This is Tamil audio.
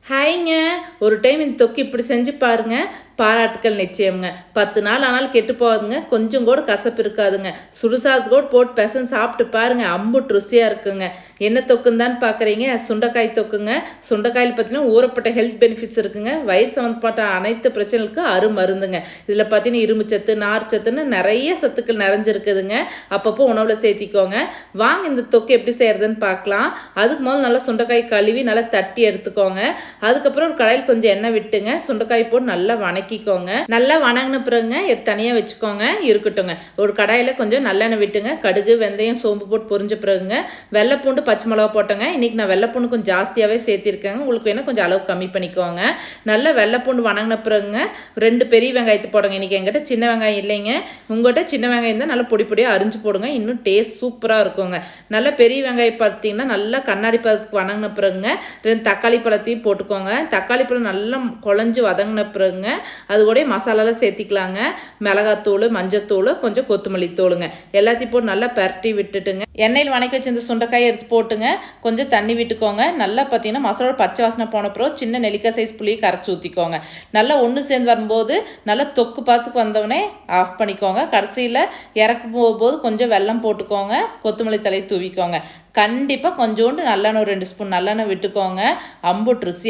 ஹாய்ங்க. ஒரு டைம் இந்த தொக்கு இப்படி செஞ்சு பாருங்க. பாராட்டுக்கள் நிச்சயம்ங்க. 10 நாள் ஆனாலும் கெட்டு போகாதுங்க. கொஞ்சம் கூட கசப்பு இருக்காதுங்க. சுடுசாதத்து கூட போட்டு பெசன்னு சாப்பிட்டு பாருங்க. அம்புட்டு ருசியாக இருக்குங்க. என்ன தொக்குன்னு தான் பார்க்குறீங்க? சுண்டைக்காய் தொக்குங்க. சுண்டைக்காயில் பார்த்தீங்கன்னா ஊறப்பட்ட ஹெல்த் பெனிஃபிட்ஸ் இருக்குங்க. வயிறு சம்மந்தப்பட்ட அனைத்து பிரச்சனைகளுக்கும் அருமருந்துங்க. இதில் பார்த்தீங்கன்னா இரும்பு சத்து, நார் சத்துன்னு நிறைய சத்துக்கள் நிறைஞ்சிருக்குதுங்க. அப்பப்போ உணவில் சேர்த்திக்கோங்க. வாங்க இந்த தொக்கு எப்படி செய்கிறதுன்னு பார்க்கலாம். அதுக்கு முதல்ல நல்லா சுண்டைக்காய் கழுவி நல்லா தட்டி எடுத்துக்கோங்க. அதுக்கப்புறம் ஒரு கடாயில் கொஞ்சம் எண்ணெய் விட்டுங்க. சுண்டைக்காய் போட்டு நல்லா வணக்கிக்கோங்க. நல்லா வணங்கின பிறகுங்க எடுத்து தனியாக வச்சுக்கோங்க. இருக்கட்டுங்க. ஒரு கடாயில் கொஞ்சம் நல்லெண்ணெய் விட்டுங்க. கடுகு, வெந்தயம், சோம்பு போட்டு பொரிஞ்ச பிறகுங்க வெள்ளைப்பூண்டு, பச்சை மிளகா போட்டோங்க. இன்னைக்கு நான் வெள்ளைப்பூண்டு கொஞ்சம் ஜாஸ்தியாகவே சேர்த்திருக்கேங்க. உங்களுக்கு வேணால் கொஞ்சம் அளவு கம்மி பண்ணிக்கோங்க. நல்லா வெள்ளைப்பூண்டு வணங்கின பிறகுங்க 2 பெரிய வெங்காயத்தை போடுங்க. இன்னைக்கு எங்கிட்ட சின்ன வெங்காயம் இல்லைங்க. உங்கள்கிட்ட சின்ன வெங்காயம் தான் நல்லா பொடி பொடியாக அரிஞ்சு போடுங்க. இன்னும் டேஸ்ட் சூப்பராக இருக்குங்க. நல்லா பெரிய வெங்காயம் பார்த்தீங்கன்னா நல்லா கண்ணாடி பதத்துக்கு வணங்கின பிறகுங்க 2 தக்காளி பழத்தையும் போட்டுக்கோங்க. தக்காளி பழம் நல்லா குழஞ்சி வதங்கின பிறகுங்க அது கூட மசாலாலாம் சேர்த்திக்கலாங்க. மிளகாத்தூள், மஞ்சத்தூள், கொஞ்சம் கொத்தமல்லி தூளுங்க. எல்லாத்தையும் போட்டு நல்லா பரட்டி விட்டுட்டுங்க. எண்ணெயில் வணக்கி வச்சு இந்த சுண்டைக்காயை எடுத்து போட்டுங்க. கொஞ்சம் தண்ணி விட்டுக்கோங்க. நல்லா பார்த்தீங்கன்னா மசாலோட பச்சை வாசனை போன பிறகு சின்ன நெல்லிக்காய் சைஸ் புளியை கரைச்சி ஊற்றிக்கோங்க. நல்லா ஒன்று சேர்ந்து வரும்போது நல்லா தொக்கு பார்த்துக்கு வந்தவொடனே ஆஃப் பண்ணிக்கோங்க. கடைசியில் இறக்கும் போது கொஞ்சம் வெல்லம் போட்டுக்கோங்க. கொத்தமல்லி தலையை தூவிக்கோங்க. கண்டிப்பாக கொஞ்சோண்டு நல்லெண்ணெய் 2 ஸ்பூன் நல்லெண்ணெய் விட்டுக்கோங்க. அம்புட்டு ருசி